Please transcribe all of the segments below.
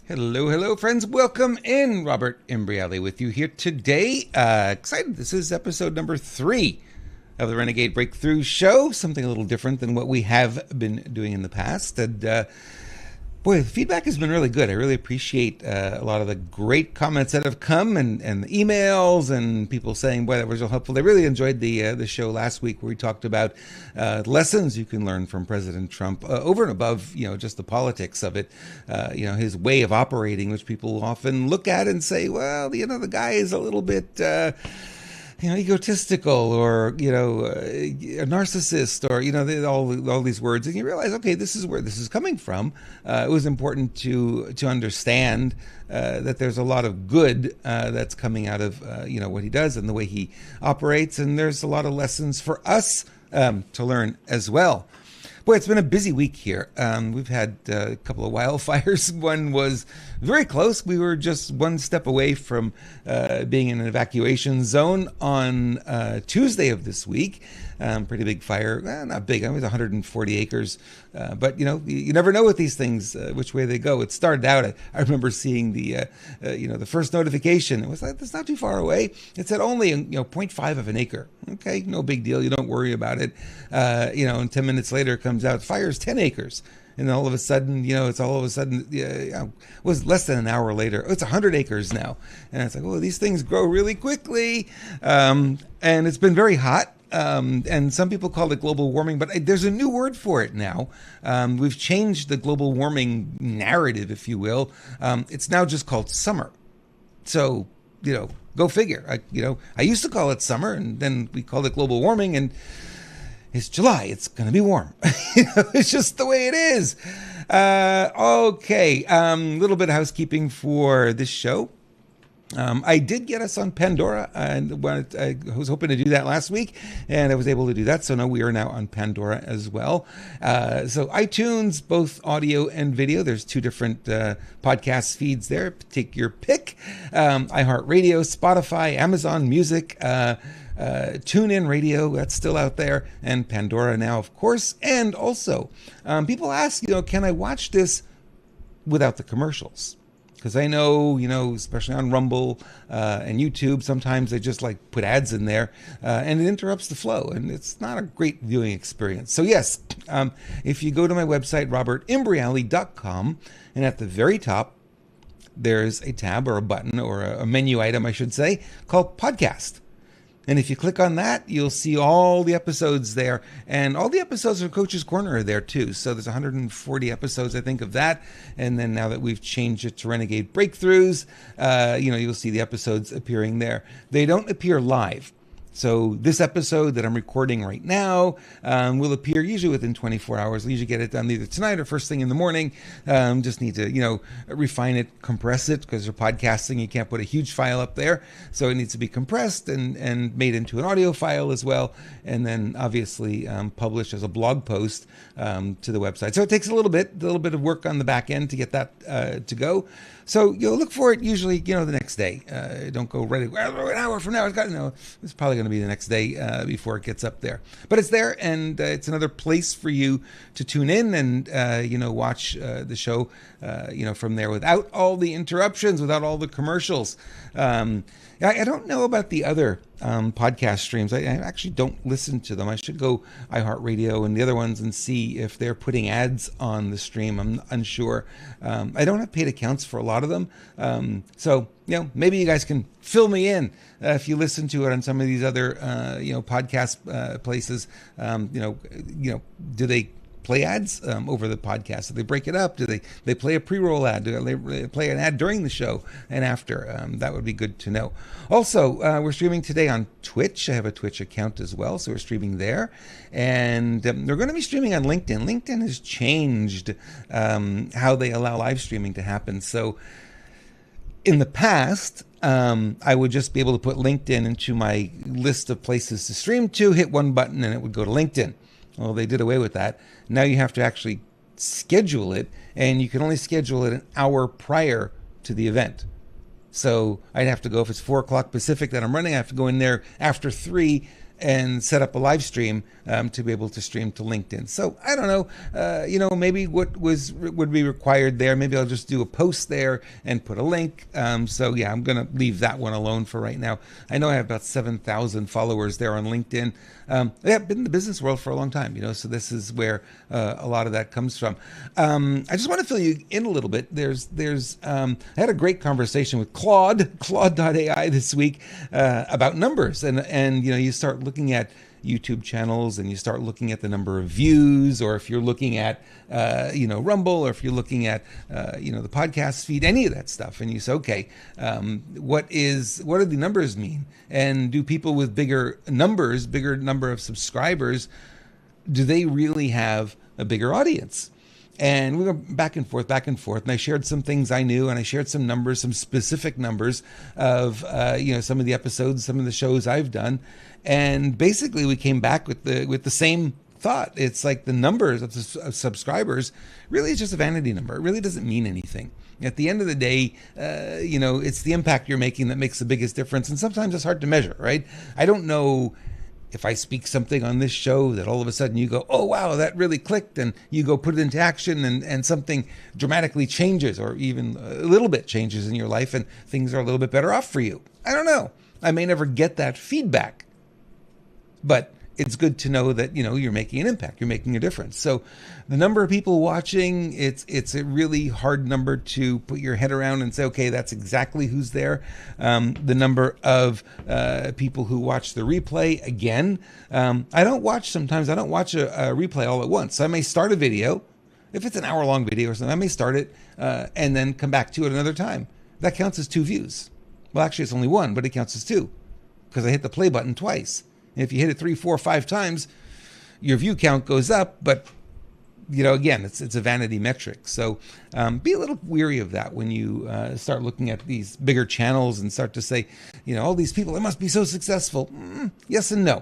Hello, hello, friends. Welcome in. Robert Imbriale with you here today. Excited. This is episode number 3 of the Renegade Breakthrough Show. Something a little different than what we have been doing in the past. And boy, the feedback has been really good. I really appreciate a lot of the great comments that have come and the emails and people saying, boy, that was real helpful. They really enjoyed the show last week where we talked about lessons you can learn from President Trump over and above, just the politics of it, his way of operating, which people often look at and say, well, the guy is a little bit... egotistical or, a narcissist or, all these words. And you realize, okay, this is where this is coming from. It was important to understand that there's a lot of good that's coming out of, what he does and the way he operates. And there's a lot of lessons for us to learn as well. Boy, it's been a busy week here. We've had a couple of wildfires. One was very close. We were just one step away from being in an evacuation zone on Tuesday of this week. Pretty big fire. Not big. It was 140 acres. But, you never know with these things, which way they go. It started out, I remember seeing the first notification. It was like, that's not too far away. It said only, 0.5 of an acre. Okay, no big deal. You don't worry about it. And 10 minutes later it comes out, fire's 10 acres. And all of a sudden, it was less than an hour later. Oh, it's 100 acres now. And it's like, oh, these things grow really quickly. And it's been very hot. And some people call it global warming, but there's a new word for it now. We've changed the global warming narrative, if you will. It's now just called summer. So, go figure. I used to call it summer, and then we called it global warming, and it's July. It's going to be warm. It's just the way it is. Okay. Little bit of housekeeping for this show. I did get us on Pandora, and I was hoping to do that last week, and I was able to do that. So now we are now on Pandora as well. So iTunes, both audio and video. There's 2 different podcast feeds there. Take your pick. iHeartRadio, Spotify, Amazon Music, TuneIn Radio, that's still out there, and Pandora now, of course. And also, people ask, can I watch this without the commercials? Because I know, especially on Rumble and YouTube, sometimes they just put ads in there and it interrupts the flow, and it's not a great viewing experience. So yes, if you go to my website, robertimbriale.com, and at the very top, there's a tab or a button or a menu item, I should say, called Podcast. And if you click on that, you'll see all the episodes there. And all the episodes of Coach's Corner are there too. So there's 140 episodes, I think, of that. And then now that we've changed it to Renegade Breakthroughs, you'll see the episodes appearing there. They don't appear live. So this episode that I'm recording right now will appear usually within 24 hours. I usually get it done either tonight or first thing in the morning. Just need to, refine it, compress it, because you're podcasting. You can't put a huge file up there. So it needs to be compressed and made into an audio file as well. And then obviously published as a blog post to the website. So it takes a little bit of work on the back end to get that to go. So you'll look for it usually, the next day. Don't go right an hour from now. It's probably going to be the next day before it gets up there. But it's there, and it's another place for you to tune in and watch the show from there without all the interruptions, without all the commercials. I don't know about the other podcast streams. I actually don't listen to them. I should go iHeartRadio and the other ones and see if they're putting ads on the stream. I'm unsure. I don't have paid accounts for a lot of them. So, maybe you guys can fill me in if you listen to it on some of these other, podcast places. Do they play ads over the podcast? Do they break it up? Do they play a pre-roll ad? Do they play an ad during the show and after? That would be good to know. Also, we're streaming today on Twitch. I have a Twitch account as well, so we're streaming there. And we're going to be streaming on LinkedIn. LinkedIn has changed how they allow live streaming to happen. So in the past, I would just be able to put LinkedIn into my list of places to stream to, hit one button, and it would go to LinkedIn. Well, they did away with that. Now you have to actually schedule it, and you can only schedule it an hour prior to the event. So I'd have to go, if it's 4 o'clock Pacific that I'm running, I have to go in there after 3 and set up a live stream to be able to stream to LinkedIn. So I don't know, maybe would be required there. Maybe I'll just do a post there and put a link. So yeah, I'm going to leave that one alone for right now. I know I have about 7,000 followers there on LinkedIn. I've been in the business world for a long time, so this is where a lot of that comes from. I just want to fill you in a little bit. I had a great conversation with Claude.ai this week about numbers, and you start looking at YouTube channels and you start looking at the number of views, or if you're looking at Rumble, or if you're looking at the podcast feed, any of that stuff, and you say, okay, what do the numbers mean? And do people with bigger number of subscribers, do they really have a bigger audience? And we went back and forth, and I shared some things I knew, and I shared some numbers, some specific numbers of some of the episodes, some of the shows I've done, and basically we came back with the same thought. It's like the numbers of subscribers really is just a vanity number. It really doesn't mean anything. At the end of the day, it's the impact you're making that makes the biggest difference, and sometimes it's hard to measure, right? I don't know if I speak something on this show that all of a sudden you go, oh, wow, that really clicked, and you go put it into action, and something dramatically changes, or even a little bit changes in your life, and things are a little bit better off for you. I don't know. I may never get that feedback, but it's good to know that, you're making an impact, you're making a difference. So the number of people watching, it's a really hard number to put your head around and say, okay, that's exactly who's there. The number of people who watch the replay, again, I don't watch a replay all at once. So I may start a video. If it's an hour-long video or something, I may start it and then come back to it another time. That counts as 2 views. Well, actually, it's only 1, but it counts as 2 because I hit the play button twice. If you hit it 3, 4, 5 times, your view count goes up. But, again, it's a vanity metric. So be a little weary of that when you start looking at these bigger channels and start to say, all these people, they must be so successful. Yes and no.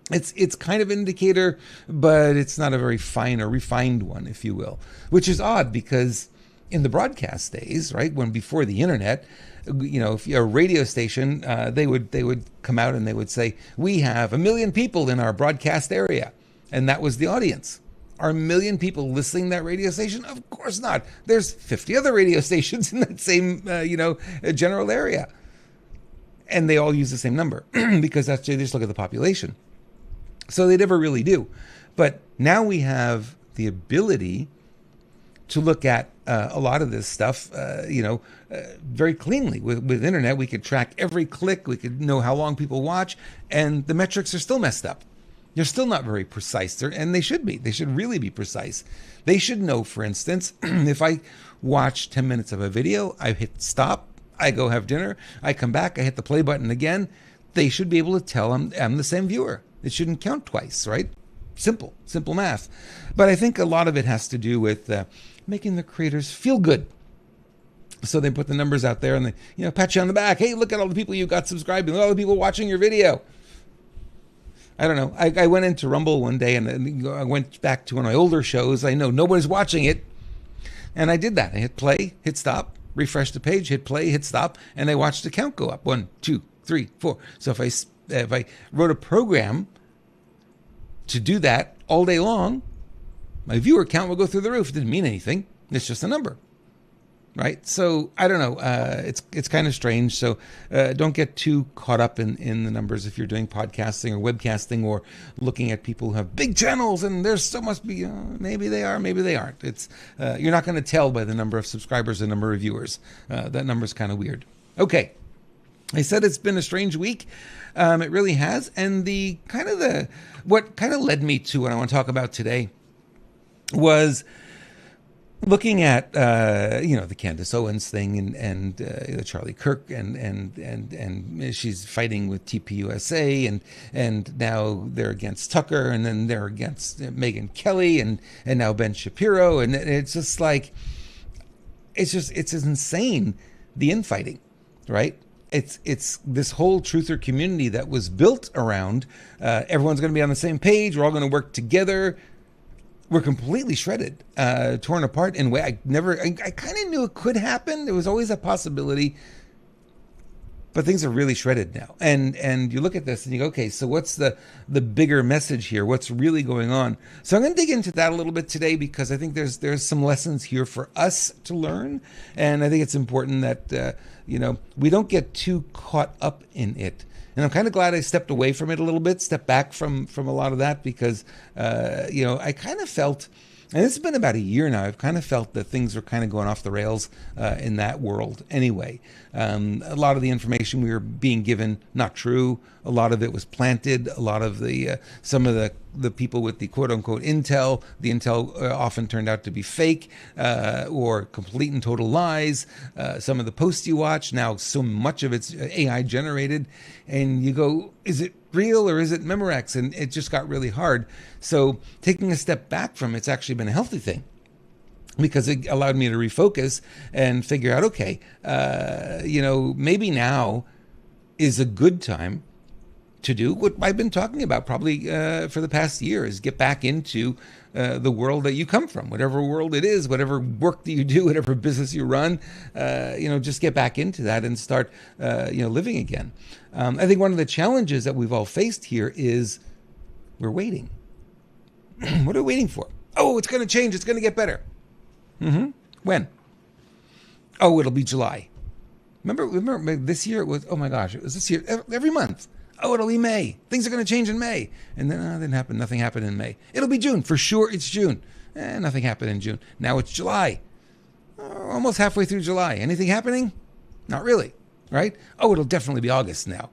It's kind of an indicator, but it's not a very fine or refined one, if you will, which is odd because in the broadcast days, right, when before the internet, if you're a radio station, they would come out and they would say, we have 1 million people in our broadcast area. And that was the audience. Are 1 million people listening to that radio station? Of course not. There's 50 other radio stations in that same, general area. And they all use the same number because they just look at the population. So they never really do. But now we have the ability to look at a lot of this stuff, very cleanly. With internet, we could track every click. We could know how long people watch, and the metrics are still messed up. They're still not very precise, and they should be. They should really be precise. They should know, for instance, if I watch 10 minutes of a video, I hit stop, I go have dinner, I come back, I hit the play button again, they should be able to tell I'm the same viewer. It shouldn't count twice, right? Simple math. But I think a lot of it has to do with making the creators feel good. So they put the numbers out there and they, pat you on the back. Hey, look at all the people you got subscribing. Look at all the people watching your video. I don't know. I went into Rumble one day and I went back to one of my older shows. I know nobody's watching it. And I did that. I hit play, hit stop, refresh the page, hit play, hit stop, and I watched the count go up. 1, 2, 3, 4. So if I wrote a program to do that all day long, my viewer count will go through the roof. It didn't mean anything. It's just a number, right? So I don't know. It's kind of strange. So don't get too caught up in the numbers if you're doing podcasting or webcasting or looking at people who have big channels and there still must be, maybe they are, maybe they aren't. It's you're not going to tell by the number of subscribers and number of viewers. That number's kind of weird. Okay. I said it's been a strange week. It really has. And what kind of led me to what I want to talk about today was looking at the Candace Owens thing and Charlie Kirk and she's fighting with TPUSA and now they're against Tucker and then they're against Megyn Kelly and now Ben Shapiro, and it's just like it's insane, the infighting, right? It's this whole truther community that was built around everyone's going to be on the same page, we're all going to work together. We're completely shredded, torn apart in a way I kind of knew it could happen. There was always a possibility, but things are really shredded now. And you look at this and you go, okay, so what's the bigger message here? What's really going on? So I'm going to dig into that a little bit today, because I think there's some lessons here for us to learn, and I think it's important that we don't get too caught up in it. And I'm kind of glad I stepped away from it a little bit, stepped back from a lot of that, because I kind of felt, and it's been about a year now, I've kind of felt that things were kind of going off the rails in that world anyway. A lot of the information we were being given, not true. A lot of it was planted. A lot of some of the people with the quote unquote intel, the intel often turned out to be fake or complete and total lies. Some of the posts you watch, now so much of it's AI generated, and you go, is it real or is it Memorex? And it just got really hard. So taking a step back from it's actually been a healthy thing, because it allowed me to refocus and figure out, okay, maybe now is a good time to do what I've been talking about probably for the past year, is get back into the world that you come from, whatever world it is, whatever work that you do, whatever business you run, just get back into that and start, living again. I think one of the challenges that we've all faced here is we're waiting. What are we waiting for? Oh, it's going to change. It's going to get better. When? Oh, it'll be July. Remember this year it was, oh my gosh, it was this year, every month. Oh, it'll be May. Things are going to change in May. And then didn't happen. Nothing happened in May. It'll be June. For sure it's June. Nothing happened in June. Now it's July. Almost halfway through July. Anything happening? Not really, right? Oh, it'll definitely be August now.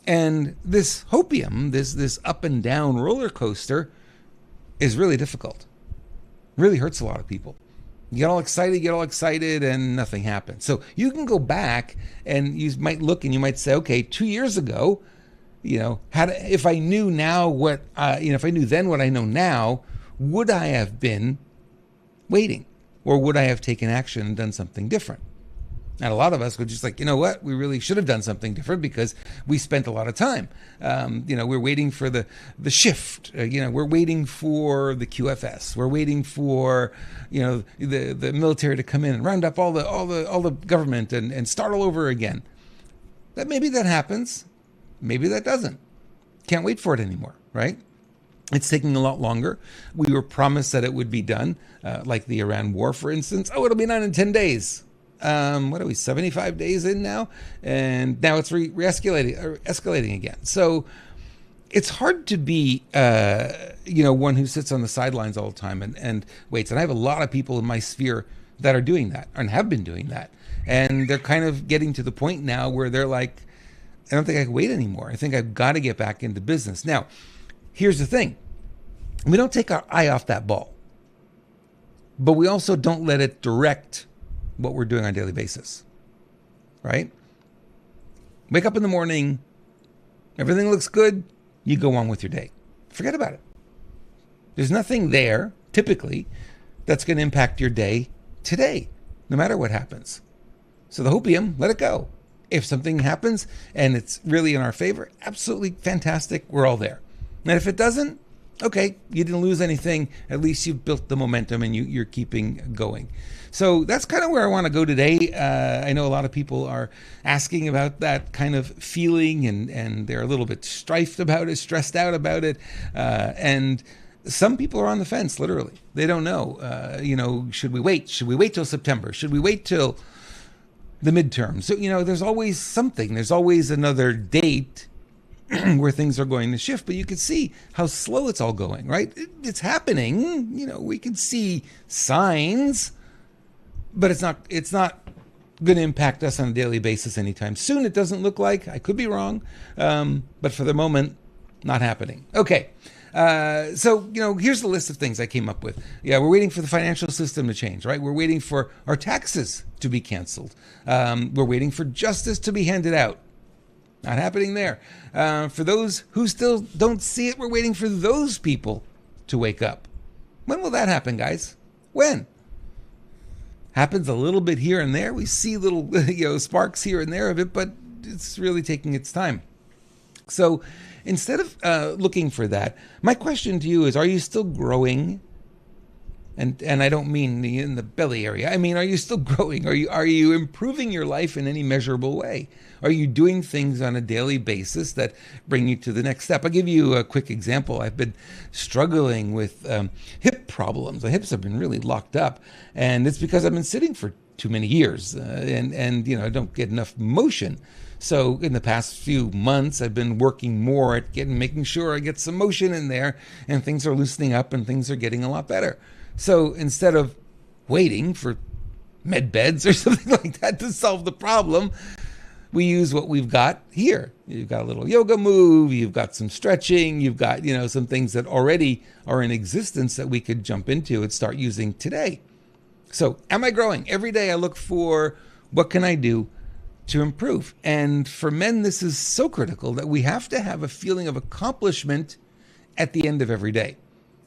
And this hopium, this up and down roller coaster, is really difficult. Really hurts a lot of people. You get all excited, and nothing happens. So you can go back and you might look and you might say, okay, 2 years ago, if I knew now if I knew then what I know now, would I have been waiting, or would I have taken action and done something different? And a lot of us would just like, you know what, we really should have done something different, because we spent a lot of time. We're waiting for the shift. We're waiting for the QFS. We're waiting for, the military to come in and round up all the government and start all over again. Maybe that happens. Maybe that doesn't. Can't wait for it anymore, right? It's taking a lot longer. We were promised that it would be done, like the Iran war, for instance. Oh, it'll be done in 10 days. What are we, 75 days in now? And now it's escalating again. So it's hard to be, one who sits on the sidelines all the time and waits. And I have a lot of people in my sphere that are doing that and have been doing that. And they're kind of getting to the point now where they're like, I don't think I can wait anymore. I think I've got to get back into business. Now, here's the thing. We don't take our eye off that ball, but we also don't let it direct what we're doing on a daily basis, right? Wake up in the morning, everything looks good, you go on with your day. Forget about it. There's nothing there, typically, that's going to impact your day today, no matter what happens. So the hopium, let it go. If something happens and it's really in our favor, absolutely fantastic, we're all there. And if it doesn't, okay, you didn't lose anything. At least you've built the momentum and you're keeping going. So that's kind of where I want to go today. I know a lot of people are asking about that kind of feeling, and they're a little bit stressed out about it. And some people are on the fence, literally. They don't know. Should we wait? Should we wait till September? Should we wait till the midterm? So, there's always something. There's always another date where things are going to shift, but you can see how slow it's all going, right? It's happening. We can see signs, but it's not going to impact us on a daily basis anytime soon. It doesn't look like. I could be wrong, but for the moment, not happening. Okay. So, here's the list of things I came up with. Yeah, we're waiting for the financial system to change, right? We're waiting for our taxes to be canceled. We're waiting for justice to be handed out. Not happening there. For those who still don't see it, we're waiting for those people to wake up. When will that happen, guys? When? Happens a little bit here and there. We see little sparks here and there of it, but it's really taking its time. So instead of looking for that, my question to you is, are you still growing And I don't mean in the belly area. I mean, are you still growing? Are you improving your life in any measurable way? Are you doing things on a daily basis that bring you to the next step? I'll give you a quick example. I've been struggling with hip problems. My hips have been really locked up, and it's because I've been sitting for too many years, and I don't get enough motion. So in the past few months, I've been working more at making sure I get some motion in there, and things are loosening up, and things are getting a lot better. So instead of waiting for med beds or something like that to solve the problem, we use what we've got here. You've got a little yoga move, you've got some stretching, you've got, some things that already are in existence that we could jump into and start using today. So am I growing? Every day I look for what can I do to improve. And for men, this is so critical that we have to have a feeling of accomplishment at the end of every day.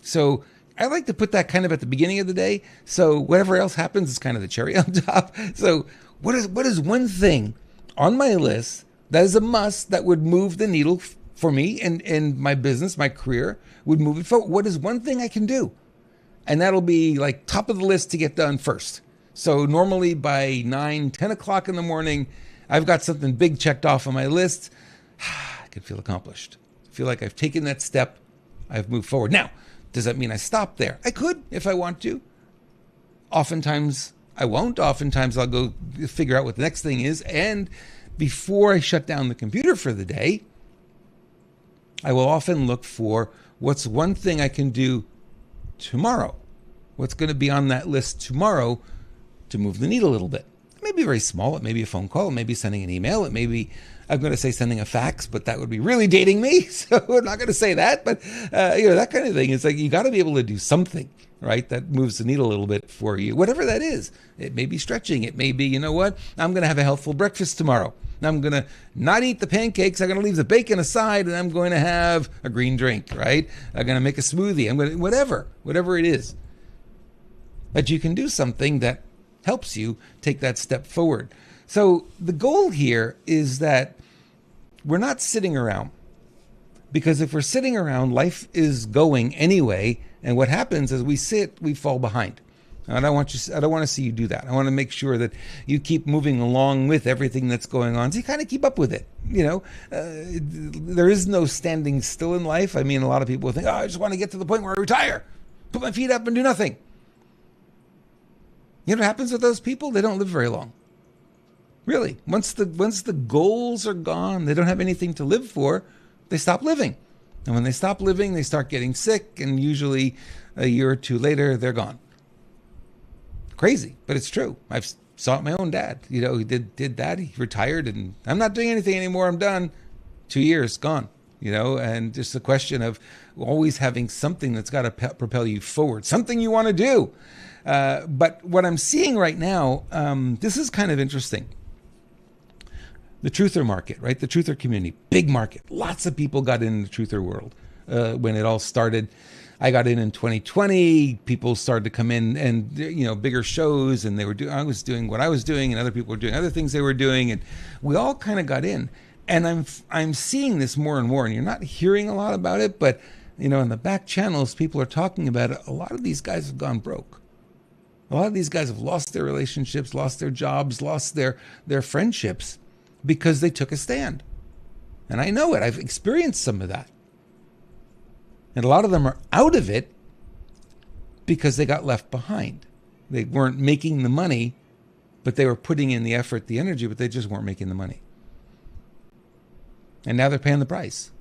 So I like to put that kind of at the beginning of the day. So whatever else happens is kind of the cherry on top. So what is one thing on my list that is a must that would move the needle for me and my business, my career, would move it forward? What is one thing I can do? And that'll be like top of the list to get done first. So normally by 9, 10 o'clock in the morning, I've got something big checked off on my list. I can feel accomplished. I feel like I've taken that step. I've moved forward. Now, does that mean I stop there? I could if I want to. Oftentimes I won't. Oftentimes I'll go figure out what the next thing is. And before I shut down the computer for the day, I will often look for what's one thing I can do tomorrow. What's going to be on that list tomorrow to move the needle a little bit. It may be very small. It may be a phone call. It may be sending an email. It may be, I'm going to say sending a fax, but that would be really dating me. So I'm not going to say that. But, that kind of thing. It's like you got to be able to do something, right, that moves the needle a little bit for you, whatever that is. It may be stretching. It may be, I'm going to have a healthful breakfast tomorrow. I'm going to not eat the pancakes. I'm going to leave the bacon aside, and I'm going to have a green drink, right? I'm going to make a smoothie. I'm going to, whatever it is. But you can do something that helps you take that step forward. So the goal here is that we're not sitting around, because if we're sitting around, life is going anyway. And what happens is we fall behind. I don't want to see you do that. I want to make sure that you keep moving along with everything that's going on. So you kind of keep up with it. There is no standing still in life. I mean, a lot of people think, I just want to get to the point where I retire, put my feet up and do nothing. You know what happens with those people? They don't live very long. Really. Once the goals are gone, they don't have anything to live for, they stop living. And when they stop living, they start getting sick, and usually a year or two later, they're gone. Crazy, but it's true. I've saw it my own dad. He did that. He retired, and I'm not doing anything anymore. I'm done. 2 years, gone. And just a question of always having something that's got to propel you forward, something you want to do. But what I'm seeing right now, this is kind of interesting. The truther market, right? The truther community, big market. Lots of people got in the truther world when it all started. I got in 2020. People started to come in, and bigger shows, and I was doing what I was doing, and other people were doing other things they were doing, and we all kind of got in. And I'm seeing this more and more, and you're not hearing a lot about it, but in the back channels, people are talking about it. A lot of these guys have gone broke. A lot of these guys have lost their relationships, lost their jobs, lost their friendships because they took a stand. And I know it. I've experienced some of that. And a lot of them are out of it because they got left behind. They weren't making the money, but they were putting in the effort, the energy, but they just weren't making the money. And now they're paying the price.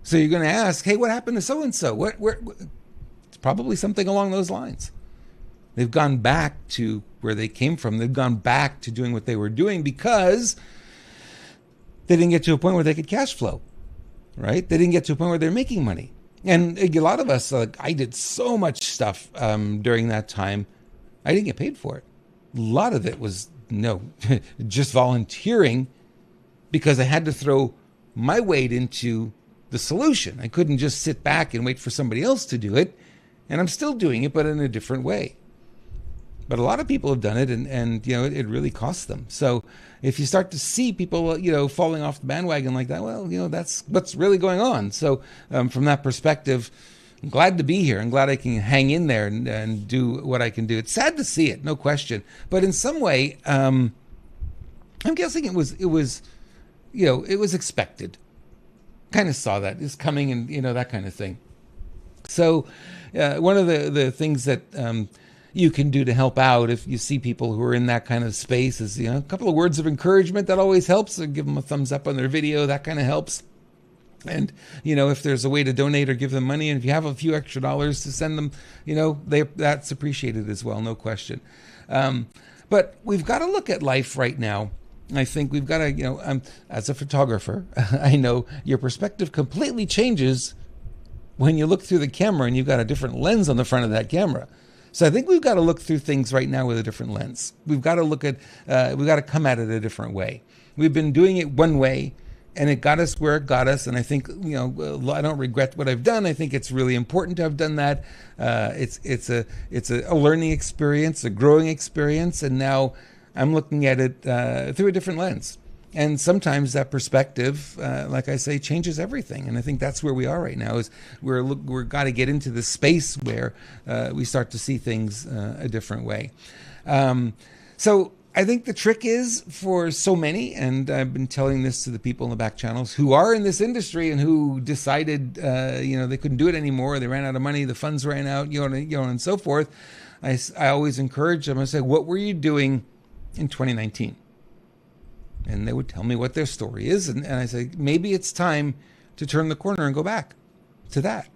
So you're going to ask, hey, what happened to so-and-so? It's probably something along those lines. They've gone back to where they came from. They've gone back to doing what they were doing because they didn't get to a point where they could cash flow, right? They didn't get to a point where they're making money. And a lot of us, I did so much stuff during that time. I didn't get paid for it. A lot of it was just volunteering because I had to throw my weight into the solution. I couldn't just sit back and wait for somebody else to do it. And I'm still doing it, but in a different way. But a lot of people have done it, and it really costs them. So if you start to see people, falling off the bandwagon like that, well, that's what's really going on. So from that perspective, I'm glad to be here. I'm glad I can hang in there and do what I can do. It's sad to see it, no question. But in some way, I'm guessing it was it was expected. Kind of saw that it's coming, and that kind of thing. So one of the things that you can do to help out if you see people who are in that kind of space is a couple of words of encouragement. That always helps. So give them a thumbs up on their video. That kind of helps. And if there's a way to donate or give them money, and if you have a few extra dollars to send them, that's appreciated as well, no question. But we've got to look at life right now. I think we've got to, as a photographer, I know your perspective completely changes when you look through the camera and you've got a different lens on the front of that camera. So I think we've got to look through things right now with a different lens. We've got to look at, we've got to come at it a different way. We've been doing it one way, and it got us where it got us. And I think, I don't regret what I've done. I think it's really important to have done that. It's a learning experience, a growing experience. And now I'm looking at it through a different lens. And sometimes that perspective, like I say, changes everything. And I think that's where we are right now. Is we're got to get into the space where we start to see things a different way. So I think the trick is for so many, and I've been telling this to the people in the back channels who are in this industry and who decided, they couldn't do it anymore. They ran out of money. The funds ran out, and so forth. I always encourage them. I say, what were you doing in 2019? And they would tell me what their story is. And I say, maybe it's time to turn the corner and go back to that,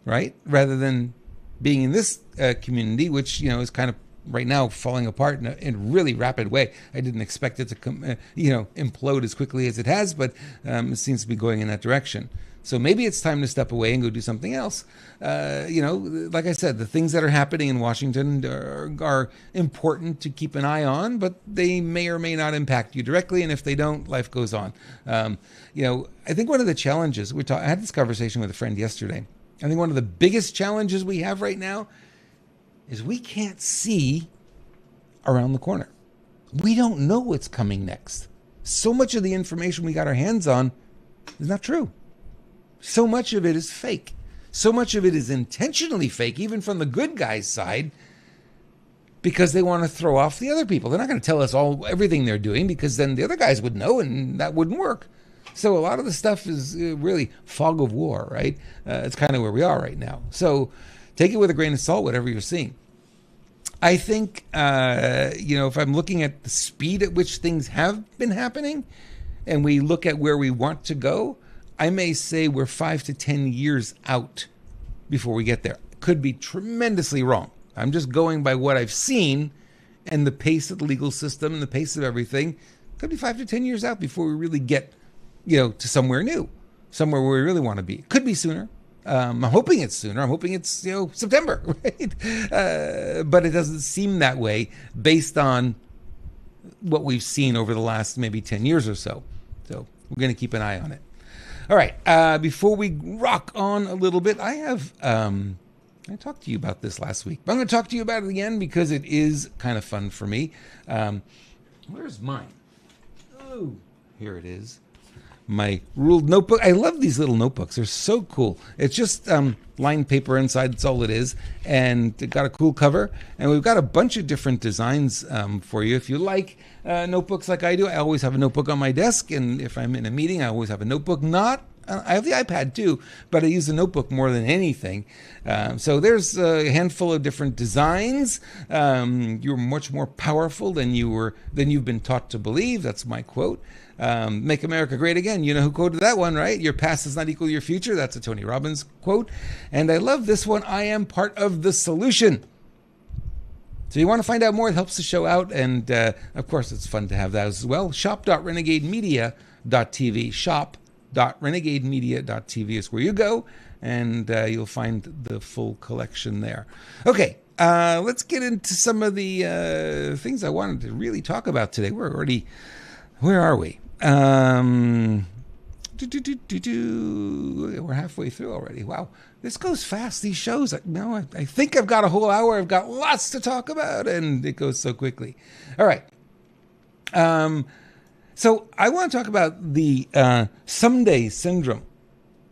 right? Rather than being in this community, which, is kind of right now falling apart in a really rapid way. I didn't expect it to implode as quickly as it has, but it seems to be going in that direction. So maybe it's time to step away and go do something else. Like I said, the things that are happening in Washington are important to keep an eye on, but they may or may not impact you directly. And if they don't, life goes on. I think one of the challenges, I had this conversation with a friend yesterday. I think one of the biggest challenges we have right now is we can't see around the corner. We don't know what's coming next. So much of the information we got our hands on is not true. So much of it is fake. So much of it is intentionally fake, even from the good guys' side, because they want to throw off the other people. They're not going to tell us everything they're doing, because then the other guys would know, and that wouldn't work. So a lot of the stuff is really fog of war, right? It's kind of where we are right now. So take it with a grain of salt, whatever you're seeing. I think, if I'm looking at the speed at which things have been happening, and we look at where we want to go, I may say we're 5 to 10 years out before we get there. Could be tremendously wrong. I'm just going by what I've seen and the pace of the legal system and the pace of everything. Could be 5 to 10 years out before we really get, to somewhere new, somewhere where we really want to be. Could be sooner. I'm hoping it's sooner. I'm hoping it's, September, right? But it doesn't seem that way based on what we've seen over the last maybe 10 years or so. So we're going to keep an eye on it. All right. Before we rock on a little bit, I talked to you about this last week, but I'm going to talk to you about it again because it is kind of fun for me. Where's mine? Oh, here it is. My ruled notebook. I love these little notebooks. They're so cool. It's just lined paper inside. That's all it is. And it got a cool cover. And we've got a bunch of different designs for you. If you like notebooks like I do, I always have a notebook on my desk. And if I'm in a meeting, I always have a notebook. I have the iPad too, but I use a notebook more than anything. So there's a handful of different designs. You're much more powerful than you've been taught to believe. That's my quote. Make America Great Again. You know who quoted that one, right? Your past does not equal your future. That's a Tony Robbins quote. And I love this one. I am part of the solution. So you want to find out more, it helps the show out. And of course, it's fun to have that as well. Shop.renegademedia.tv. Shop.renegademedia.tv is where you go. And you'll find the full collection there. Okay. Let's get into some of the things I wanted to really talk about today. Where are we? We're halfway through already. Wow. This goes fast, these shows. I think I've got a whole hour. I've got lots to talk about, and it goes so quickly. All right. So I want to talk about the someday syndrome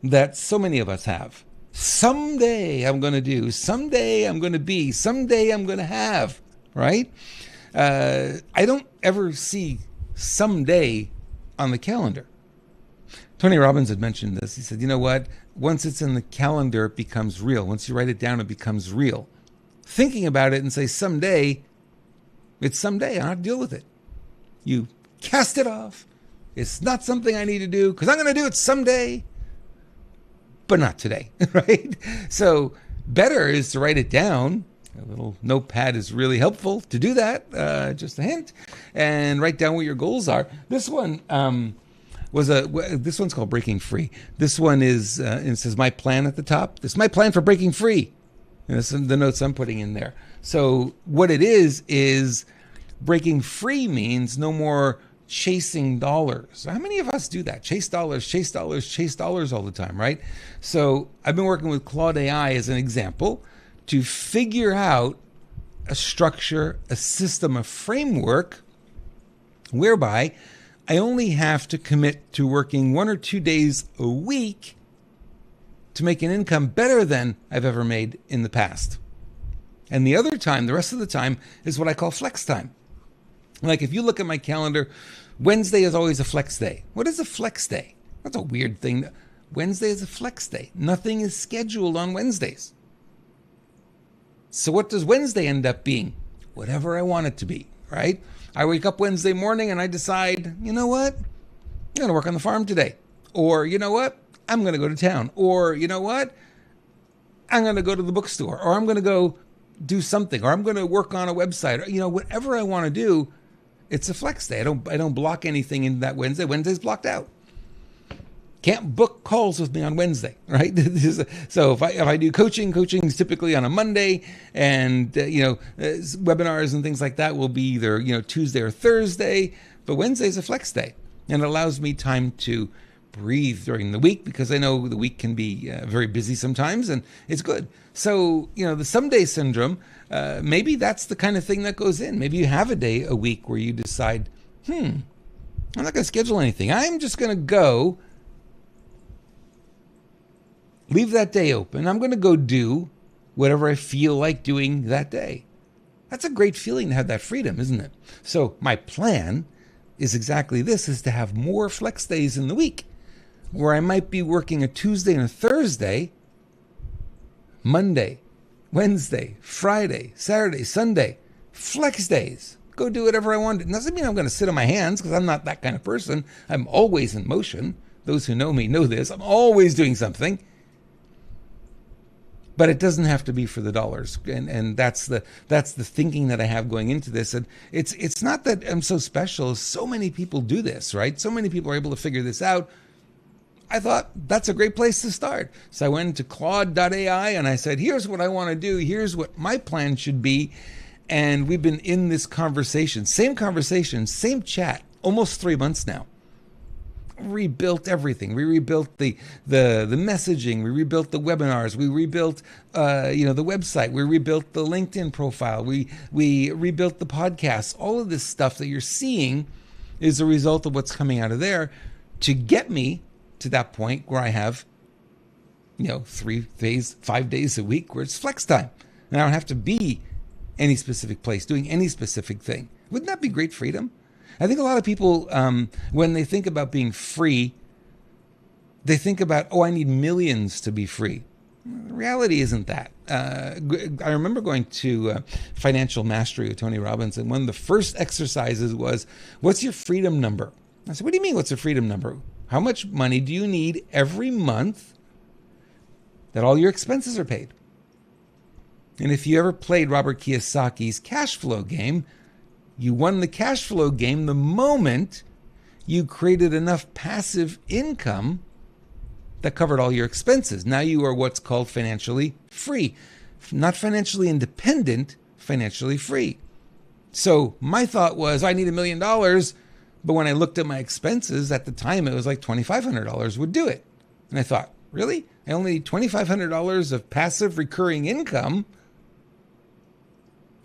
that so many of us have. Someday I'm going to do, someday I'm going to be, someday I'm going to have, right? I don't ever see someday on the calendar. Tony Robbins had mentioned this. He said, you know what? Once it's in the calendar, it becomes real. Once you write it down, it becomes real. Thinking about it and say someday, it's someday. I don't have to deal with it. You cast it off. It's not something I need to do because I'm going to do it someday, but not today, right? So better is to write it down. A little notepad is really helpful to do that. Just a hint. And write down what your goals are. This one this one's called Breaking Free. This one is, it says my plan at the top. This is my plan for breaking free. And this is the notes I'm putting in there. So what it is breaking free means no more chasing dollars. How many of us do that? Chase dollars, chase dollars, chase dollars all the time, right? So I've been working with Claude AI as an example to figure out a structure, a system, a framework whereby I only have to commit to working 1 or 2 days a week to make an income better than I've ever made in the past. And the other time, the rest of the time, is what I call flex time. Like if you look at my calendar, Wednesday is always a flex day. What is a flex day? That's a weird thing. Wednesday is a flex day. Nothing is scheduled on Wednesdays. So what does Wednesday end up being? Whatever I want it to be, right? I wake up Wednesday morning and I decide, you know what? I'm going to work on the farm today. Or, you know what? I'm going to go to town. Or, you know what? I'm going to go to the bookstore. Or I'm going to go do something. Or I'm going to work on a website. Or, you know, whatever I want to do, it's a flex day. I don't block anything in that Wednesday. Wednesday's blocked out. Can't book calls with me on Wednesday, right? So if I do coaching is typically on a Monday, and webinars and things like that will be either Tuesday or Thursday. But Wednesday is a flex day, and it allows me time to breathe during the week because I know the week can be very busy sometimes, and it's good. So the someday syndrome, maybe that's the kind of thing that goes in. Maybe you have a day a week where you decide, I'm not going to schedule anything. I'm just going to go. Leave that day open. I'm going to go do whatever I feel like doing that day. That's a great feeling to have that freedom, isn't it? So my plan is exactly this, is to have more flex days in the week where I might be working a Tuesday and a Thursday, Monday, Wednesday, Friday, Saturday, Sunday, flex days. Go do whatever I want. It doesn't mean I'm going to sit on my hands because I'm not that kind of person. I'm always in motion. Those who know me know this. I'm always doing something. But it doesn't have to be for the dollars, and that's the thinking that I have going into this. And it's not that I'm so special. So many people do this, right? So many people are able to figure this out. I thought that's a great place to start. So I went into Claude.ai and I said, here's what I want to do. Here's what my plan should be. And we've been in this conversation, same chat, almost 3 months now. Rebuilt everything. We rebuilt the messaging. We rebuilt the webinars. We rebuilt the website. We rebuilt the LinkedIn profile. We rebuilt the podcast. All of this stuff that you're seeing is a result of what's coming out of there to get me to that point where I have 3 days, 5 days a week where it's flex time, and I don't have to be any specific place doing any specific thing. Wouldn't that be great freedom? I think a lot of people, when they think about being free, they think about, I need millions to be free. The reality isn't that. I remember going to Financial Mastery with Tony Robbins, and one of the first exercises was, what's your freedom number? I said, what do you mean, what's a freedom number? How much money do you need every month that all your expenses are paid? And if you ever played Robert Kiyosaki's cash flow game, you won the cash flow game the moment you created enough passive income that covered all your expenses. Now you are what's called financially free. Not financially independent, financially free. So my thought was, I need $1 million. But when I looked at my expenses at the time, it was like $2,500 would do it. And I thought, really? I only need $2,500 of passive recurring income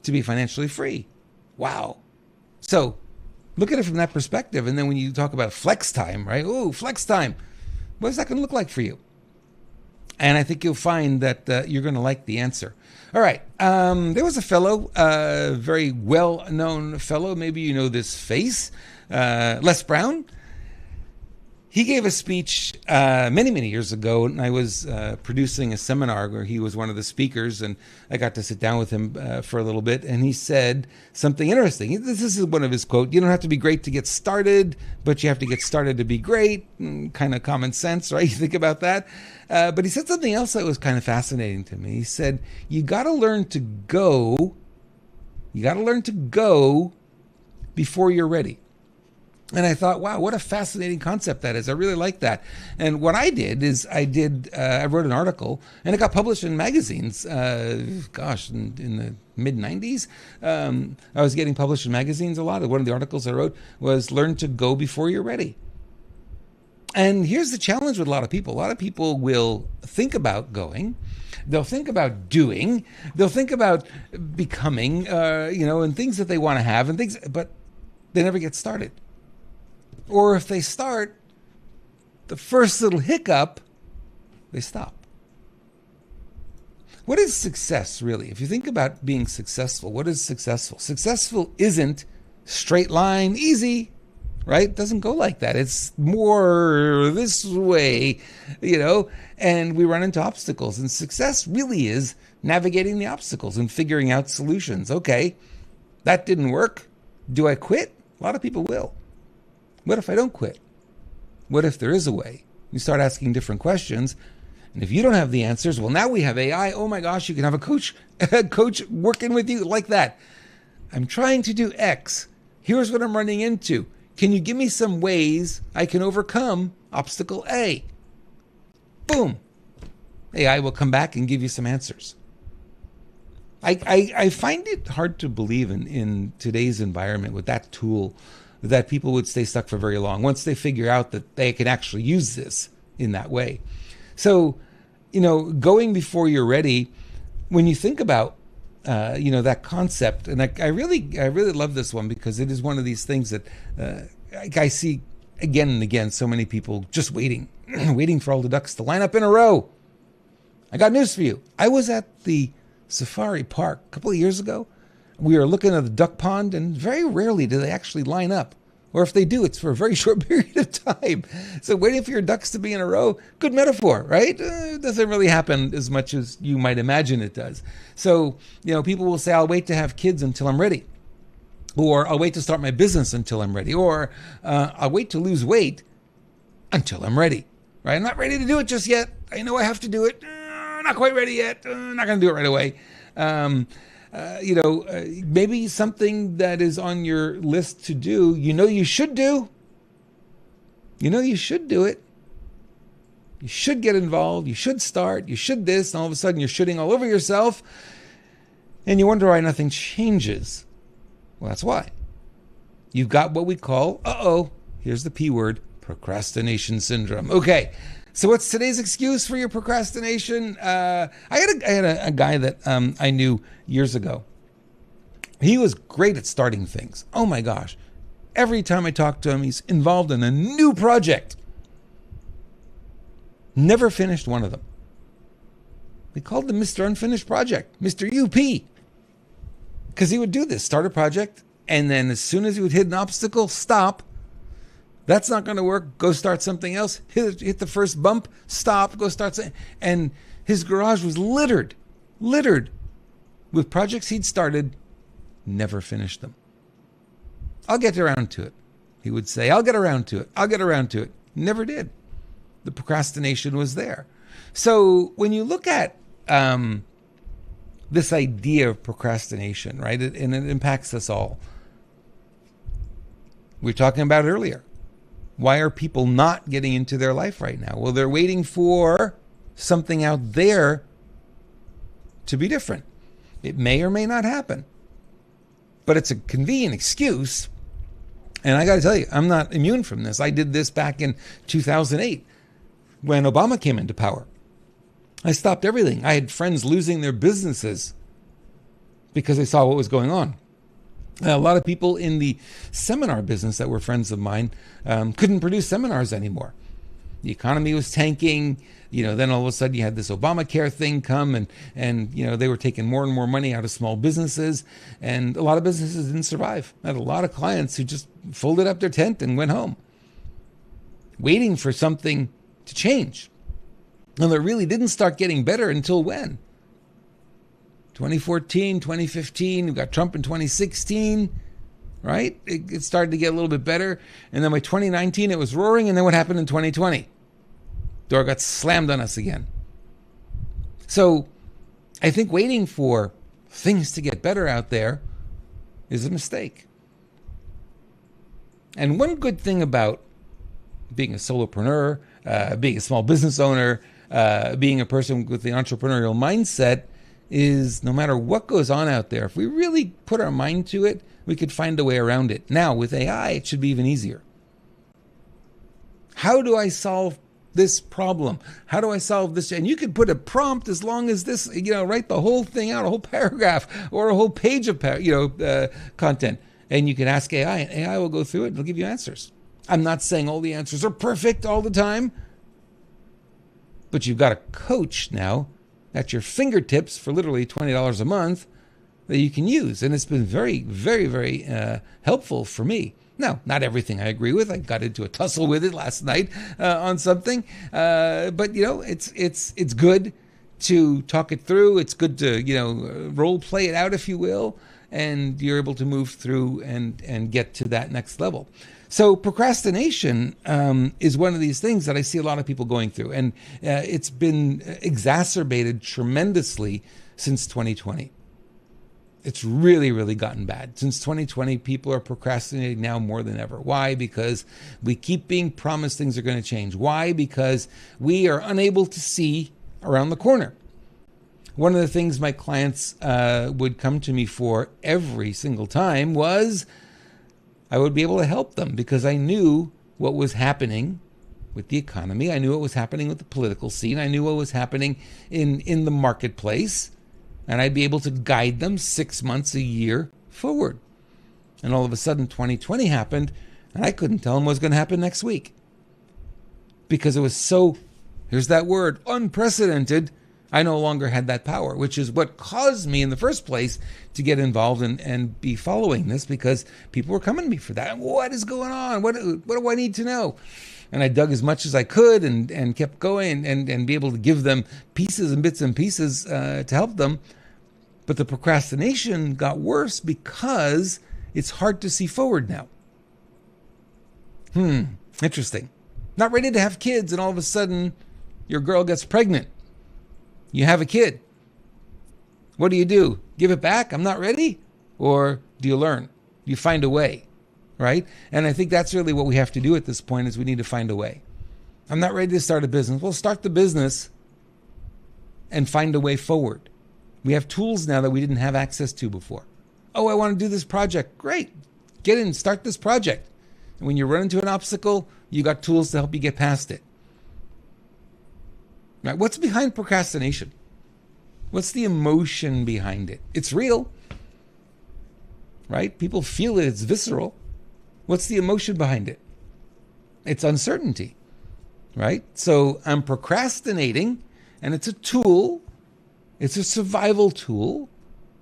to be financially free. Wow. So look at it from that perspective. And then when you talk about flex time, right? Oh, flex time. What is that going to look like for you? And I think you'll find that you're going to like the answer. All right. There was a fellow, very well-known fellow. Maybe you know this face, Les Brown. He gave a speech many, many years ago, and I was producing a seminar where he was one of the speakers, and I got to sit down with him for a little bit, and he said something interesting. This is one of his quotes. You don't have to be great to get started, but you have to get started to be great. Kind of common sense, right? You think about that. But he said something else that was kind of fascinating to me. He said, you got to learn to go before you're ready. And I thought, wow, what a fascinating concept that is. I really like that. And what I did is I wrote an article, and it got published in magazines, in the mid-90s. I was getting published in magazines a lot. One of the articles I wrote was learn to go before you're ready. And here's the challenge with a lot of people. A lot of people will think about going. They'll think about doing. They'll think about becoming, and things that they want to have and things, but they never get started. Or if they start, the first little hiccup, they stop. What is success, really? If you think about being successful, what is successful? Successful isn't straight line, easy, right? It doesn't go like that. It's more this way, and we run into obstacles. And success really is navigating the obstacles and figuring out solutions. Okay, that didn't work. Do I quit? A lot of people will. What if I don't quit? What if there is a way? You start asking different questions. And if you don't have the answers, well, now we have AI. Oh my gosh, you can have a coach working with you like that. I'm trying to do X. Here's what I'm running into. Can you give me some ways I can overcome obstacle A? Boom. AI will come back and give you some answers. I find it hard to believe in today's environment with that tool that people would stay stuck for very long once they figure out that they can actually use this in that way. So, going before you're ready, when you think about, that concept, and I really love this one because it is one of these things that I see again and again, so many people just waiting for all the ducks to line up in a row. I got news for you. I was at the safari park a couple of years ago. We were looking at the duck pond, and very rarely do they actually line up. Or if they do, it's for a very short period of time. So waiting for your ducks to be in a row, good metaphor, right? It doesn't really happen as much as you might imagine it does. So, people will say, I'll wait to have kids until I'm ready. Or I'll wait to start my business until I'm ready. Or I'll wait to lose weight until I'm ready, right? I'm not ready to do it just yet. I know I have to do it. Not quite ready yet. Not going to do it right away. Maybe something that is on your list to do, you should do. You should do it. You should get involved. You should start. You should this. And all of a sudden you're shitting all over yourself. And you wonder why nothing changes. Well, that's why. You've got what we call, here's the P word, procrastination syndrome. Okay. So what's today's excuse for your procrastination? I had a guy that I knew years ago. He was great at starting things. Oh my gosh. Every time I talk to him, he's involved in a new project. Never finished one of them. We called him Mr. Unfinished Project, Mr. UP. Because he would do this, start a project, and then as soon as he would hit an obstacle, stop. That's not going to work. Go start something else. Hit the first bump. Stop. Go start something. And his garage was littered with projects he'd started, never finished them. I'll get around to it. He would say, I'll get around to it. Never did. The procrastination was there. So when you look at this idea of procrastination, right, and it impacts us all. We were talking about it earlier. Why are people not getting into their life right now? Well, they're waiting for something out there to be different. It may or may not happen. But it's a convenient excuse. And I got to tell you, I'm not immune from this. I did this back in 2008 when Obama came into power. I stopped everything. I had friends losing their businesses because they saw what was going on. A lot of people in the seminar business that were friends of mine couldn't produce seminars anymore. The economy was tanking. Then all of a sudden you had this Obamacare thing come, and they were taking more and more money out of small businesses, and a lot of businesses didn't survive. I had a lot of clients who just folded up their tent and went home, waiting for something to change. And it really didn't start getting better until when? 2014, 2015, we got Trump in 2016, right? It started to get a little bit better. And then by 2019, it was roaring. And then what happened in 2020? Door got slammed on us again. So I think waiting for things to get better out there is a mistake. And one good thing about being a solopreneur, being a small business owner, being a person with the entrepreneurial mindset is no matter what goes on out there, if we really put our mind to it, we could find a way around it. Now, with AI, it should be even easier. How do I solve this problem? How do I solve this? And you could put a prompt as long as this, write the whole thing out, a whole paragraph or a whole page of, content. And you can ask AI, and AI will go through it and it'll give you answers. I'm not saying all the answers are perfect all the time, but you've got a coach now at your fingertips for literally $20 a month that you can use. And it's been very, very, very helpful for me. Now, not everything I agree with. I got into a tussle with it last night on something. But, it's good to talk it through. It's good to, role play it out, if you will. And you're able to move through and get to that next level. So procrastination is one of these things that I see a lot of people going through. And it's been exacerbated tremendously since 2020. It's really, really gotten bad. Since 2020, people are procrastinating now more than ever. Why? Because we keep being promised things are going to change. Why? Because we are unable to see around the corner. One of the things my clients would come to me for every single time was I would be able to help them because I knew what was happening with the economy. I knew what was happening with the political scene. I knew what was happening in the marketplace. And I'd be able to guide them 6 months, a year forward. And all of a sudden, 2020 happened, and I couldn't tell them what was going to happen next week. Because it was so, here's that word, unprecedented. I no longer had that power, which is what caused me in the first place to get involved and be following this, because people were coming to me for that. What is going on? What do I need to know? And I dug as much as I could and kept going and be able to give them pieces and bits and pieces to help them. But the procrastination got worse because it's hard to see forward now. Interesting. Not ready to have kids, and all of a sudden your girl gets pregnant. You have a kid. What do? Give it back? I'm not ready? Or do you learn? You find a way, right? And I think that's really what we have to do at this point is we need to find a way. I'm not ready to start a business. Well, start the business and find a way forward. We have tools now that we didn't have access to before. Oh, I want to do this project. Great. Get in, start this project. And when you run into an obstacle, you got tools to help you get past it. Right? What's behind procrastination? What's the emotion behind it? It's real, right? People feel it. It's visceral. What's the emotion behind it? It's uncertainty, right? So I'm procrastinating, and it's a tool. It's a survival tool,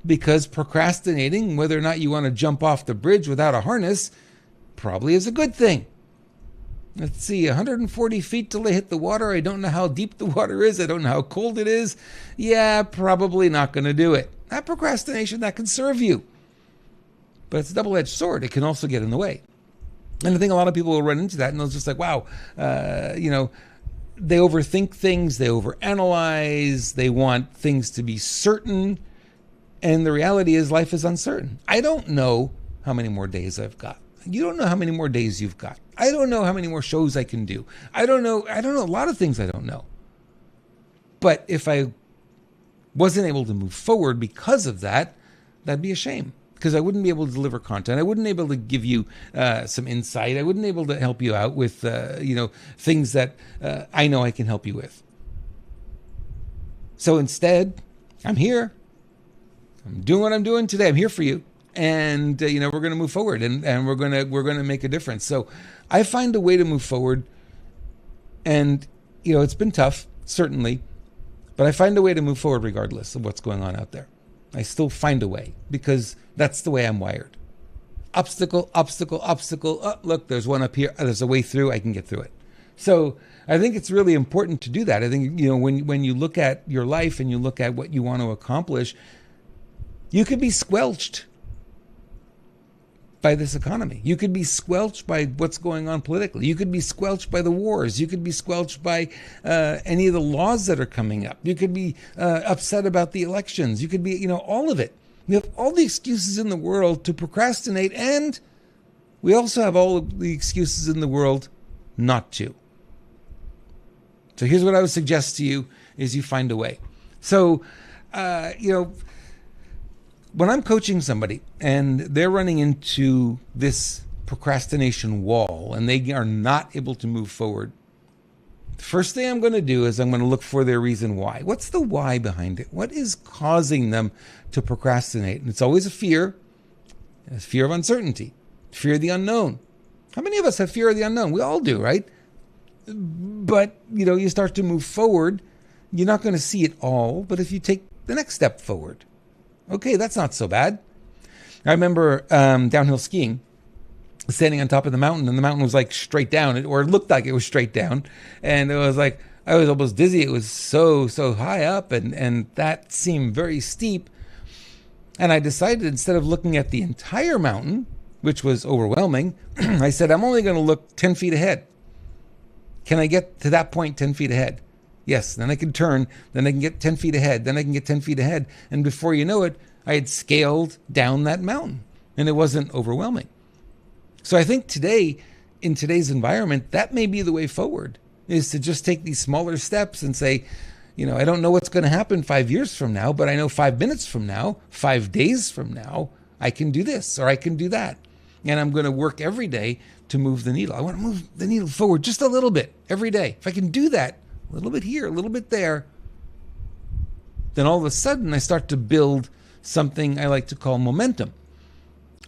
because procrastinating, whether or not you want to jump off the bridge without a harness, probably is a good thing. Let's see, 140 feet till they hit the water. I don't know how deep the water is. I don't know how cold it is. Yeah, probably not going to do it. That procrastination, that can serve you. But it's a double-edged sword. It can also get in the way. And I think a lot of people will run into that, and they'll just like, wow, they overthink things, they overanalyze, they want things to be certain. And the reality is life is uncertain. I don't know how many more days I've got. You don't know how many more days you've got. I don't know how many more shows I can do. I don't know a lot of things I don't know. But if I wasn't able to move forward because of that, that'd be a shame. Because I wouldn't be able to deliver content. I wouldn't be able to give you some insight. I wouldn't be able to help you out with, things that I know I can help you with. So instead, I'm here. I'm doing what I'm doing today. I'm here for you. And, we're going to move forward and we're going to make a difference. So I find a way to move forward And, it's been tough, certainly, but I find a way to move forward regardless of what's going on out there. I still find a way because that's the way I'm wired. Obstacle, obstacle, obstacle. Oh, look, there's one up here. There's a way through. I can get through it. So I think it's really important to do that. I think, when you look at your life and you look at what you want to accomplish, you could be squelched by this economy. You could be squelched by what's going on politically. You could be squelched by the wars. You could be squelched by any of the laws that are coming up. You could be upset about the elections. You could be, all of it. We have all the excuses in the world to procrastinate, and we also have all of the excuses in the world not to. So here's what I would suggest to you is you find a way. So, when I'm coaching somebody and they're running into this procrastination wall and they are not able to move forward, the first thing I'm going to do is I'm going to look for their reason why. What's the why behind it? What is causing them to procrastinate? And it's always a fear of uncertainty, fear of the unknown. How many of us have fear of the unknown? We all do, right? But, you start to move forward, you're not going to see it all, but if you take the next step forward, okay, that's not so bad. I remember downhill skiing, standing on top of the mountain, and the mountain was like straight down, or it looked like it was straight down. And it was like, I was almost dizzy. It was so high up, and that seemed very steep. And I decided, instead of looking at the entire mountain, which was overwhelming, I said, I'm only going to look 10 feet ahead. Can I get to that point 10 feet ahead? Yes, then I can turn, then I can get 10 feet ahead, then I can get 10 feet ahead. And before you know it, I had scaled down that mountain, and it wasn't overwhelming. So I think today, in today's environment, that may be the way forward, is to just take these smaller steps and say, I don't know what's going to happen 5 years from now, but I know 5 minutes from now, 5 days from now, I can do this or I can do that. And I'm going to work every day to move the needle. I want to move the needle forward just a little bit every day. If I can do that, a little bit here, a little bit there, then all of a sudden I start to build something I like to call momentum.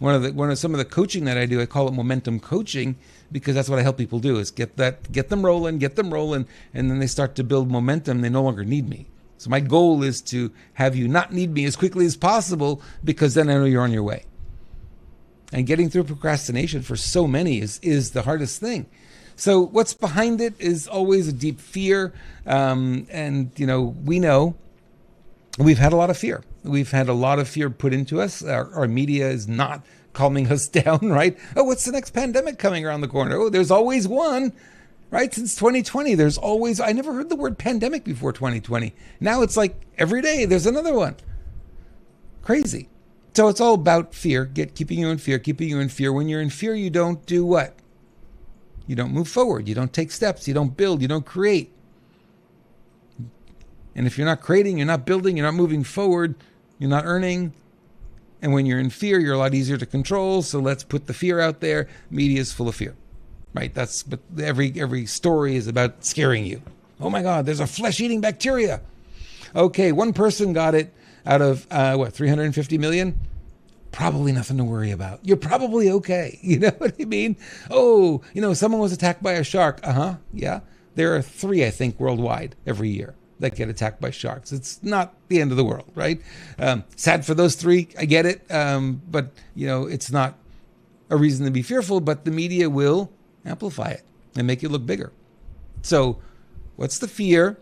Some of the coaching that I do, I call it momentum coaching, because that's what I help people do, is get them rolling, and then they start to build momentum. They no longer need me. So my goal is to have you not need me as quickly as possible, because then I know you're on your way. And getting through procrastination for so many is the hardest thing. So what's behind it is always a deep fear. And we know we've had a lot of fear. We've had a lot of fear put into us. Our media is not calming us down, right? Oh, what's the next pandemic coming around the corner? Oh, there's always one, right? Since 2020, I never heard the word pandemic before 2020. Now it's like every day there's another one. Crazy. So it's all about fear, keeping you in fear. When you're in fear, you don't do what? You don't move forward. You don't take steps. You don't build. You don't create. And if you're not creating, you're not building, you're not moving forward, you're not earning. And when you're in fear, you're a lot easier to control. So let's put the fear out there. Media is full of fear, right? But every story is about scaring you. Oh my God, there's a flesh-eating bacteria. Okay, one person got it out of 350 million. Probably nothing to worry about. You're probably okay. You know what I mean? Oh, someone was attacked by a shark. Yeah. There are 3, I think, worldwide every year that get attacked by sharks. It's not the end of the world, right? Sad for those 3. I get it. But, it's not a reason to be fearful, but the media will amplify it and make it look bigger. So what's the fear?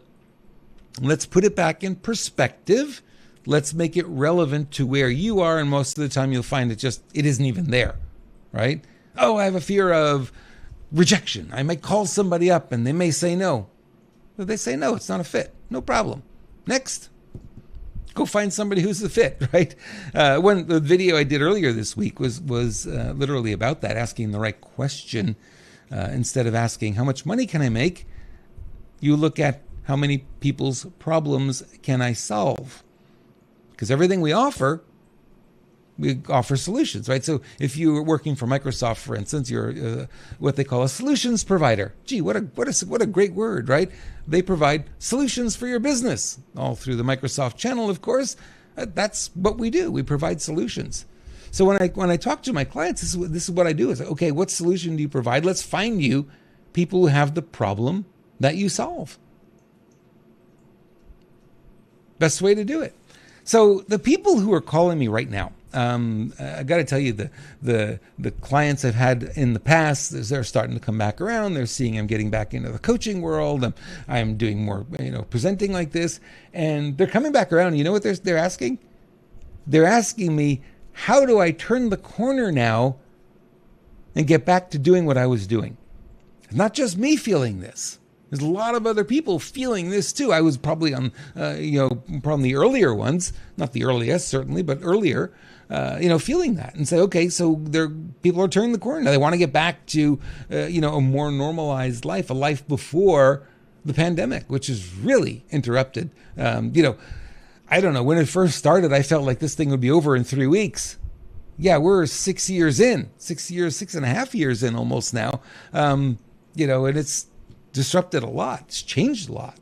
Let's put it back in perspective. Let's make it relevant to where you are. And most of the time you'll find it isn't even there, right? Oh, I have a fear of rejection. I might call somebody up and they may say no. If they say no, it's not a fit. No problem. Next. Go find somebody who's a fit, right? The video I did earlier this week was literally about that, asking the right question. Instead of asking, how much money can I make? You look at how many people's problems can I solve? Because everything we offer solutions, right? So if you're working for Microsoft, for instance, you're what they call a solutions provider. Gee, what a great word, right? They provide solutions for your business, all through the Microsoft channel, of course. That's what we do. We provide solutions. So when I talk to my clients, this is what I do. Is okay, what solution do you provide? Let's find you people who have the problem that you solve. Best way to do it. So the people who are calling me right now, I got to tell you, the clients I've had in the past, they're starting to come back around. They're seeing I'm getting back into the coaching world. I'm doing more, presenting like this, and they're coming back around. You know what they're asking? They're asking me, how do I turn the corner now and get back to doing what I was doing? It's not just me feeling this. There's a lot of other people feeling this too. I was probably on, probably the earlier ones, not the earliest certainly, but earlier, feeling that and say, okay, so people are turning the corner now. They want to get back to, a more normalized life, a life before the pandemic, which is really interrupted. I don't know, when it first started, I felt like this thing would be over in 3 weeks. Yeah, we're 6 years in, 6.5 years in almost now. And it's disrupted a lot. It's changed a lot.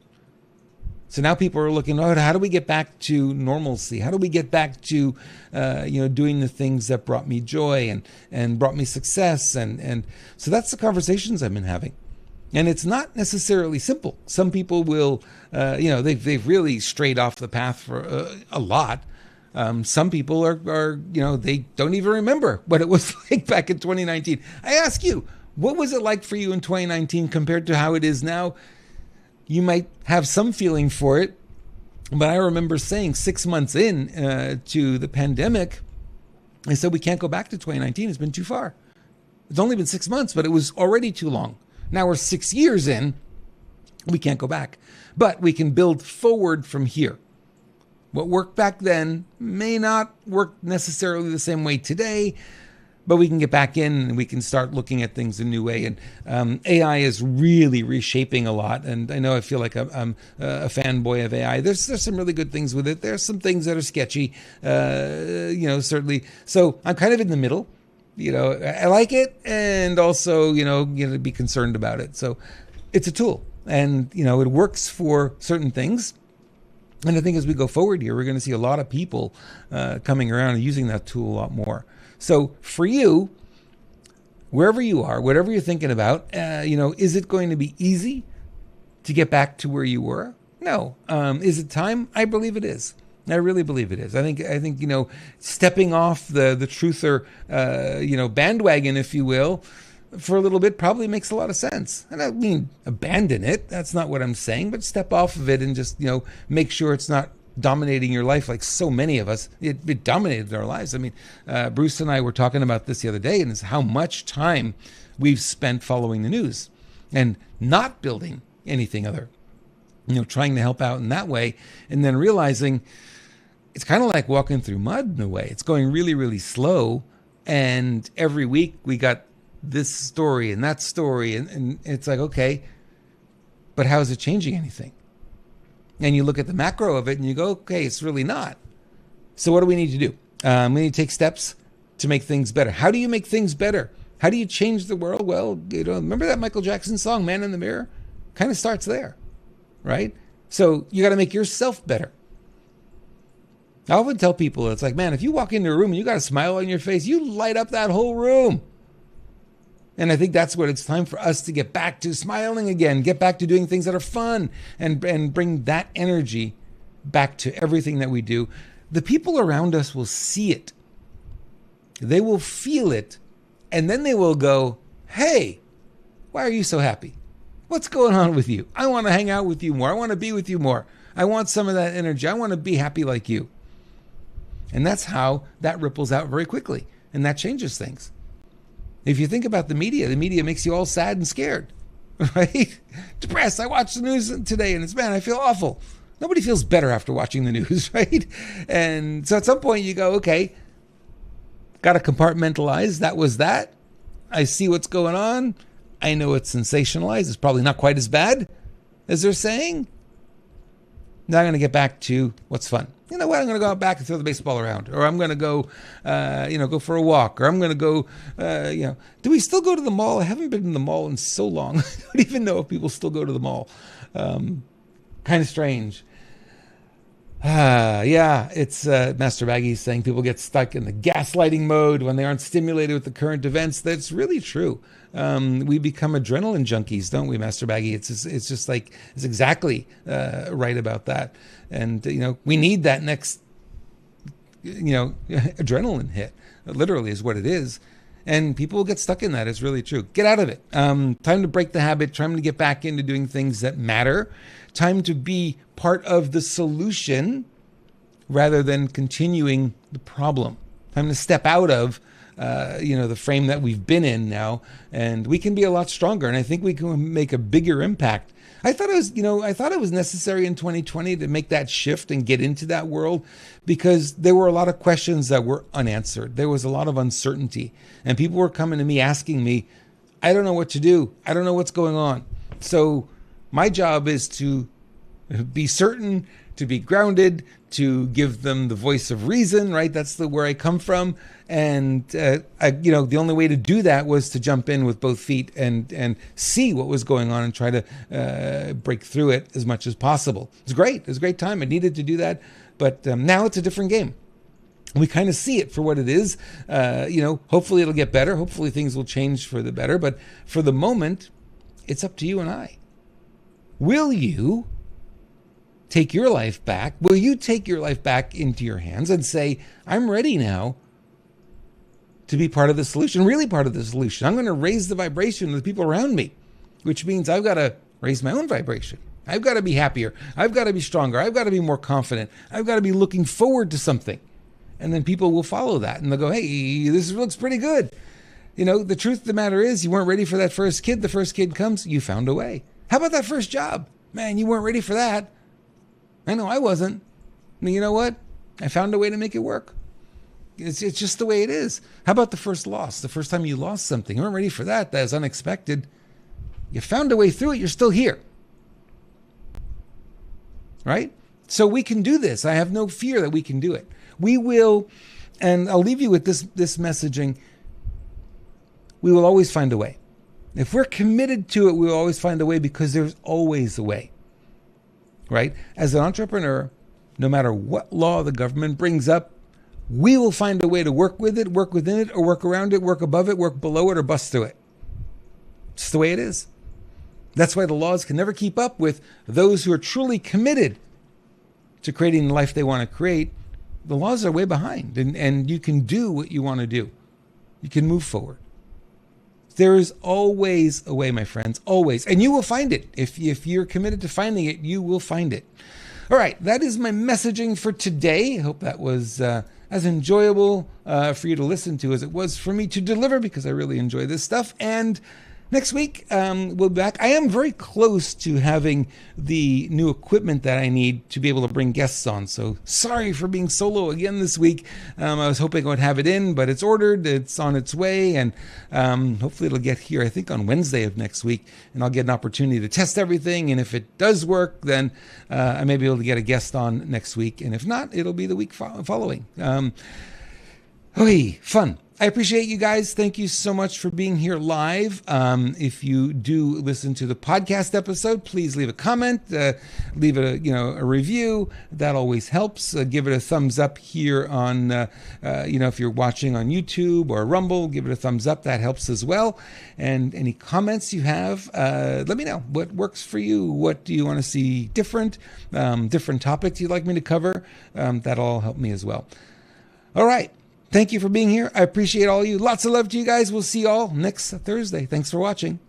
So now people are looking, how do we get back to normalcy? How do we get back to, doing the things that brought me joy and brought me success? And so that's the conversations I've been having. And it's not necessarily simple. Some people will, they've really strayed off the path for a lot. Some people are, they don't even remember what it was like back in 2019. I ask you, what was it like for you in 2019 compared to how it is now? You might have some feeling for it, but I remember saying 6 months in to the pandemic, I said, we can't go back to 2019. It's been too far. It's only been 6 months, but it was already too long. Now we're 6 years in, we can't go back, but we can build forward from here. What worked back then may not work necessarily the same way today, but we can get back in and we can start looking at things a new way. And AI is really reshaping a lot. And I know I feel like I'm a fanboy of AI. There's some really good things with it. There's some things that are sketchy, certainly. So I'm kind of in the middle. I like it, and also, be concerned about it. So it's a tool, and, it works for certain things. And I think as we go forward here, we're going to see a lot of people coming around and using that tool a lot more. So for you, wherever you are, whatever you're thinking about, is it going to be easy to get back to where you were? No. Is it time? I believe it is. I really believe it is. I think stepping off the truther, bandwagon, if you will, for a little bit probably makes a lot of sense. And I don't mean abandon it. That's not what I'm saying, but step off of it and just, make sure it's not dominating your life like so many of us. It dominated our lives. I mean, Bruce and I were talking about this the other day, and it's how much time we've spent following the news and not building anything other, trying to help out in that way, and then realizing it's kind of like walking through mud in a way. It's going really, really slow, and every week we got this story and that story, and it's like, okay, but how is it changing anything? And you look at the macro of it and you go, okay, it's really not. So what do we need to do? We need to take steps to make things better. How do you make things better? How do you change the world? Well, remember that Michael Jackson song, Man in the Mirror? Kind of starts there, right? So you got to make yourself better. I often tell people, it's like, man, if you walk into a room and you got a smile on your face, you light up that whole room. And I think that's what it's time for us to get back to, smiling again, get back to doing things that are fun, and bring that energy back to everything that we do. The people around us will see it. They will feel it. And then they will go, hey, why are you so happy? What's going on with you? I want to hang out with you more. I want to be with you more. I want some of that energy. I want to be happy like you. And that's how that ripples out very quickly. And that changes things. If you think about the media makes you all sad and scared, right? Depressed. I watched the news today and I feel awful. Nobody feels better after watching the news, right? And so at some point you go, okay, got to compartmentalize. That was that. I see what's going on. I know it's sensationalized. It's probably not quite as bad as they're saying. Now I'm going to get back to what's fun. You know what? I'm going to go out back and throw the baseball around, or I'm going to go, go for a walk, or I'm going to go, Do we still go to the mall? I haven't been in the mall in so long. I don't even know if people still go to the mall. Kind of strange. Yeah, it's Master Baggy saying people get stuck in the gaslighting mode when they aren't stimulated with the current events. That's really true. We become adrenaline junkies, don't we, Master Baggy? It's just like, it's exactly right about that. And, we need that next, adrenaline hit. Literally is what it is. And people will get stuck in that. It's really true. Get out of it. Time to break the habit. Time to get back into doing things that matter. Time to be part of the solution rather than continuing the problem. Time to step out of, the frame that we've been in now, and we can be a lot stronger. And I think we can make a bigger impact. I thought it was necessary in 2020 to make that shift and get into that world because there were a lot of questions that were unanswered. There was a lot of uncertainty, and people were coming to me asking me, I don't know what to do. I don't know what's going on. So my job is to be certain, to be grounded, to give them the voice of reason, right? That's where I come from. And, the only way to do that was to jump in with both feet and see what was going on and try to break through it as much as possible. It's great. It was a great time. I needed to do that. But now it's a different game. We kind of see it for what it is. Hopefully it'll get better. Hopefully things will change for the better. But for the moment, it's up to you and I. Will you take your life back? Will you take your life back into your hands and say, I'm ready now to be part of the solution, really part of the solution. I'm going to raise the vibration of the people around me, which means I've got to raise my own vibration. I've got to be happier. I've got to be stronger. I've got to be more confident. I've got to be looking forward to something. And then people will follow that and they'll go, hey, this looks pretty good. The truth of the matter is you weren't ready for that first kid. The first kid comes, you found a way. How about that first job? Man, you weren't ready for that. I know I wasn't. And you know what? I found a way to make it work. It's just the way it is. How about the first loss? The first time you lost something. You weren't ready for that. That was unexpected. You found a way through it. You're still here. Right? So we can do this. I have no fear that we can do it. We will, and I'll leave you with this messaging. We will always find a way. If we're committed to it, we will always find a way because there's always a way. Right? As an entrepreneur, no matter what law the government brings up, we will find a way to work with it, work within it, or work around it, work above it, work below it, or bust through it. It's the way it is. That's why the laws can never keep up with those who are truly committed to creating the life they want to create. The laws are way behind, and you can do what you want to do. You can move forward. There is always a way, my friends, always. And you will find it. If you're committed to finding it, you will find it. All right, that is my messaging for today. I hope that was as enjoyable for you to listen to as it was for me to deliver, because I really enjoy this stuff. And next week, we'll be back. I am very close to having the new equipment that I need to be able to bring guests on. So sorry for being solo again this week. I was hoping I would have it in, but it's ordered. It's on its way. And hopefully it'll get here, I think, on Wednesday of next week. And I'll get an opportunity to test everything. And if it does work, then I may be able to get a guest on next week. And if not, it'll be the week following. Fun. I appreciate you guys. Thank you so much for being here live. If you do listen to the podcast episode, please leave a comment, leave it a review. That always helps. Give it a thumbs up here on, if you're watching on YouTube or Rumble, give it a thumbs up. That helps as well. And any comments you have, let me know. What works for you? What do you want to see different? Different topics you'd like me to cover? That'll all help me as well. All right. Thank you for being here. I appreciate all of you. Lots of love to you guys. We'll see you all next Thursday. Thanks for watching.